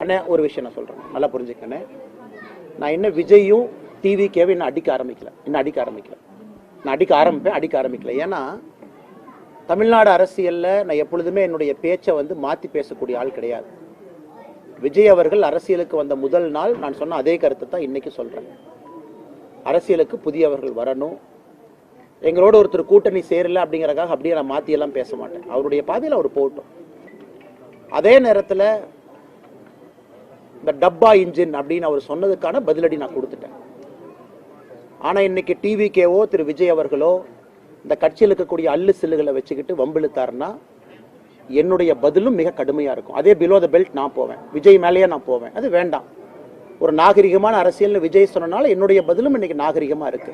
அண்ணே ஒரு விஷயம் நான் சொல்கிறேன், நல்லா புரிஞ்சுக்கண்ணே. நான் இன்னும் விஜயும் டிவிகேவை இன்னும் அடிக்க ஆரம்பிக்கல. நான் அடிக்க ஆரம்பிக்கல. ஏன்னா தமிழ்நாடு அரசியலில் நான் எப்பொழுதுமே என்னுடைய பேச்சை மாற்றி பேசக்கூடிய ஆள் கிடையாது. விஜய் அவர்கள் அரசியலுக்கு வந்த முதல் நாள் நான் சொன்ன அதே கருத்தை தான் இன்னைக்கு சொல்கிறேன். அரசியலுக்கு புதியவர்கள் வரணும், எங்களோட ஒருத்தர் கூட்டணி சேரல அப்படிங்கிறக்காக அப்படியே நான் மாற்றியெல்லாம் பேச மாட்டேன். அவருடைய பாதையில் அவர் போகட்டும். அதே நேரத்தில் இந்த டப்பா இன்ஜின் அப்படின்னு அவர் சொன்னதுக்கான பதிலடி நான் கொடுத்துட்டேன். ஆனால் இன்னைக்கு டிவிகேவோ திரு விஜய் அவர்களோ இந்த கட்சியில் இருக்கக்கூடிய அல்லு சில்லுகளை வச்சுக்கிட்டு வம்பிழுத்தாருன்னா என்னுடைய பதிலும் மிக கடுமையாக இருக்கும். அதே பிலோ த பெல்ட் நான் போவேன், விஜய் மேலேயே நான் போவேன். அது வேண்டாம். ஒரு நாகரிகமான அரசியல்னு விஜய் சொன்னனால என்னுடைய பதிலும் இன்னைக்கு நாகரிகமாக இருக்கு.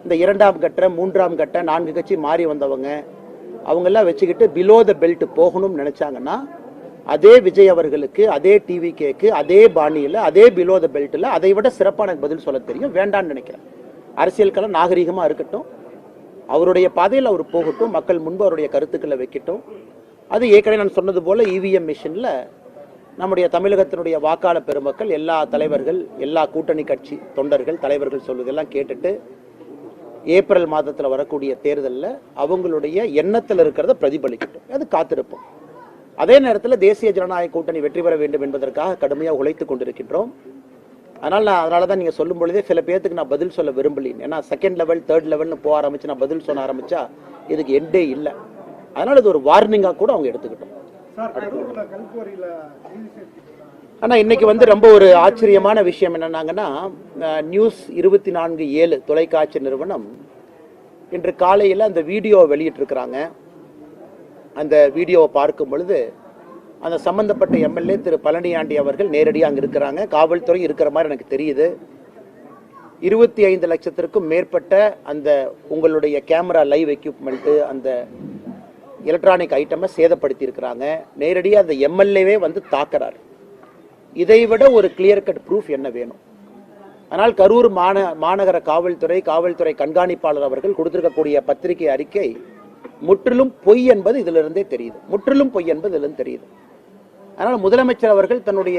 இந்த 2ஆம் கட்ட 3ஆம் கட்ட 4 கட்சி மாறி வந்தவங்க அவங்கெல்லாம் வச்சுக்கிட்டு பிலோ த பெல்ட் போகணும்னு நினைச்சாங்கன்னா அதே விஜய் அவர்களுக்கு, அதே டிவிகேக்கு, அதே பாணியில், அதே பிலோ த பெல்ட்டில் அதை விட சிறப்பான பதில் சொல்ல தெரியும். வேண்டான்னு நினைக்கிறேன். அரசியல்கெல்லாம் நாகரிகமாக இருக்கட்டும், அவருடைய பாதையில் அவர் போகட்டும், மக்கள் முன்பு அவருடைய கருத்துக்களை வைக்கட்டும். அது ஏற்கனவே நான் சொன்னது போல இவிஎம் மிஷினில் நம்முடைய தமிழகத்தினுடைய வாக்காளர் பெருமக்கள், எல்லா தலைவர்கள், எல்லா கூட்டணி கட்சி தொண்டர்கள், தலைவர்கள் சொல்வதெல்லாம் கேட்டுட்டு ஏப்ரல் மாதத்தில் வரக்கூடிய தேர்தலில் அவங்களுடைய எண்ணத்தில் இருக்கிறத பிரதிபலிக்கட்டும். அது காத்திருப்போம். அதே நேரத்தில் தேசிய ஜனநாயக கூட்டணி வெற்றி பெற வேண்டும் என்பதற்காக கடுமையாக உழைத்துக் கொண்டிருக்கின்றோம். அதனால தான் நீங்கள் சொல்லும் பொழுதே சில பேர்த்துக்கு நான் பதில் சொல்ல விரும்பலின். ஏன்னா செகண்ட் லெவல், தேர்ட் லெவல்னு போக ஆரம்பிச்சு நான் பதில் சொல்ல ஆரம்பிச்சா இதுக்கு எண்டே இல்லை. அதனால இது ஒரு வார்னிங்காக கூட அவங்க எடுத்துக்கிட்டோம். ஆனால் இன்னைக்கு ரொம்ப ஒரு ஆச்சரியமான விஷயம் என்னன்னாங்கன்னா, நியூஸ் 24/7 தொலைக்காட்சி நிறுவனம் இன்று காலையில் அந்த வீடியோ வெளியிட்டிருக்கிறாங்க. அந்த வீடியோவை பார்க்கும் பொழுது அந்த சம்பந்தப்பட்ட எம்எல்ஏ திரு பழனியாண்டி அவர்கள் நேரடியாக அங்கே இருக்கிறாங்க. காவல்துறை இருக்கிற மாதிரி எனக்கு தெரியுது. 25 லட்சத்திற்கும் மேற்பட்ட அந்த உங்களுடைய கேமரா லைவ் எக்யூப்மெண்ட்டு, அந்த எலக்ட்ரானிக் ஐட்டமை சேதப்படுத்தி இருக்கிறாங்க. நேரடியாக அந்த எம்எல்ஏவே தாக்குறார். இதை விட ஒரு கிளியர் கட் ப்ரூஃப் என்ன வேணும்? ஆனால் கரூர் மாநகர காவல்துறை கண்காணிப்பாளர் அவர்கள் கொடுத்திருக்கக்கூடிய பத்திரிகை அறிக்கை முற்றிலும் பொய் என்பது இதிலிருந்தே தெரியுது. அதனால் முதலமைச்சர் அவர்கள் தன்னுடைய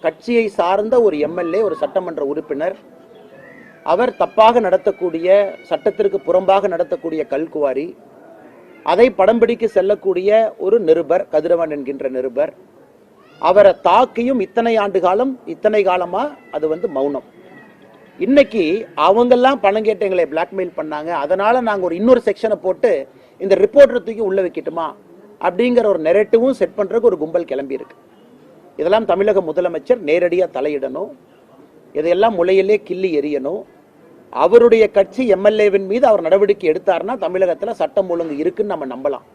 கட்சியை சார்ந்த ஒரு எம்எல்ஏ, ஒரு சட்டமன்ற உறுப்பினர், அவர் தப்பாக நடத்தக்கூடிய, சட்டத்திற்கு புறம்பாக நடத்தக்கூடிய கல்குவாரி, அதை படம் பிடிக்க செல்லக்கூடிய ஒரு நிருபர், கதிரவன் என்கின்ற நிருபர், அவரை தாக்கியும் இத்தனை காலமா அது மௌனம். இன்னைக்கு அவங்கெல்லாம் பணம் கேட்டு எங்களை பிளாக்மெயில் பண்ணாங்க, அதனால நாங்க இன்னொரு செக்ஷனை போட்டு இந்த ரிப்போர்ட்டர் தூக்கி உள்ள வைக்கட்டுமா அப்படிங்கிற ஒரு நெரேட்டிவும் செட் பண்றதுக்கு ஒரு கும்பல் கிளம்பி இருக்கு. இதெல்லாம் தமிழக முதலமைச்சர் நேரடியாக தலையிடணும். இதையெல்லாம் முளையிலே கிள்ளி எறியணும். அவருடைய கட்சி எம்எல்ஏவின் மீது அவர் நடவடிக்கை எடுத்தார்னா தமிழகத்தில் சட்டம் ஒழுங்கு இருக்குன்னு நம்ம நம்பலாம்.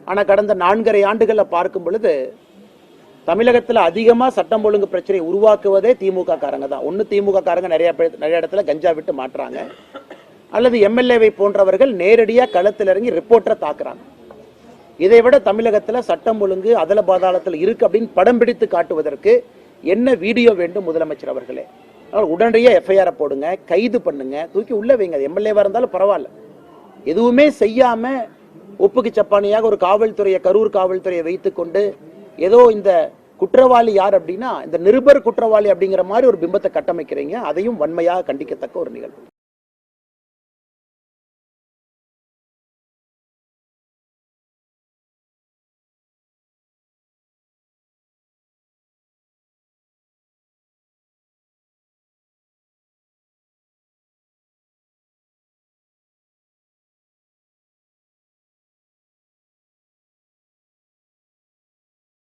ஆனால் கடந்த 4.5 ஆண்டுகளை பார்க்கும் பொழுது தமிழகத்தில் அதிகமாக சட்டம் ஒழுங்கு பிரச்சனை உருவாக்குவதே திமுக காரங்க தான். ஒன்று திமுக காரங்க நிறைய இடத்துல கஞ்சா விட்டு மாட்டுறாங்க, அல்லது எம்எல்ஏவை போன்றவர்கள் நேரடியாக களத்தில் இறங்கி ரிப்போர்ட்டரை தாக்குறாங்க. இதை விட தமிழகத்தில் சட்டம் ஒழுங்கு அதல பாதாளத்தில் இருக்கு அப்படின்னு படம் பிடித்து காட்டுவதற்கு என்ன வீடியோ வேண்டும் முதலமைச்சர் அவர்களே? உடனடியாக எஃப்ஐஆர் போடுங்க, கைது பண்ணுங்க, தூக்கி உள்ள வைங்க. எம்எல்ஏவா இருந்தாலும் பரவாயில்ல. எதுவுமே செய்யாம ஒப்புக்கு சப்பானியாக ஒரு காவல்துறையை, கரூர் காவல்துறையை வைத்துக்கொண்டு ஏதோ இந்த குற்றவாளி யார் அப்படின்னா இந்த நிருபர் குற்றவாளி அப்படிங்கிற மாதிரி ஒரு பிம்பத்தை கட்டமைக்கிறீங்க. அதையும் வன்மையாக கண்டிக்கத்தக்க ஒரு நிகழ்வு.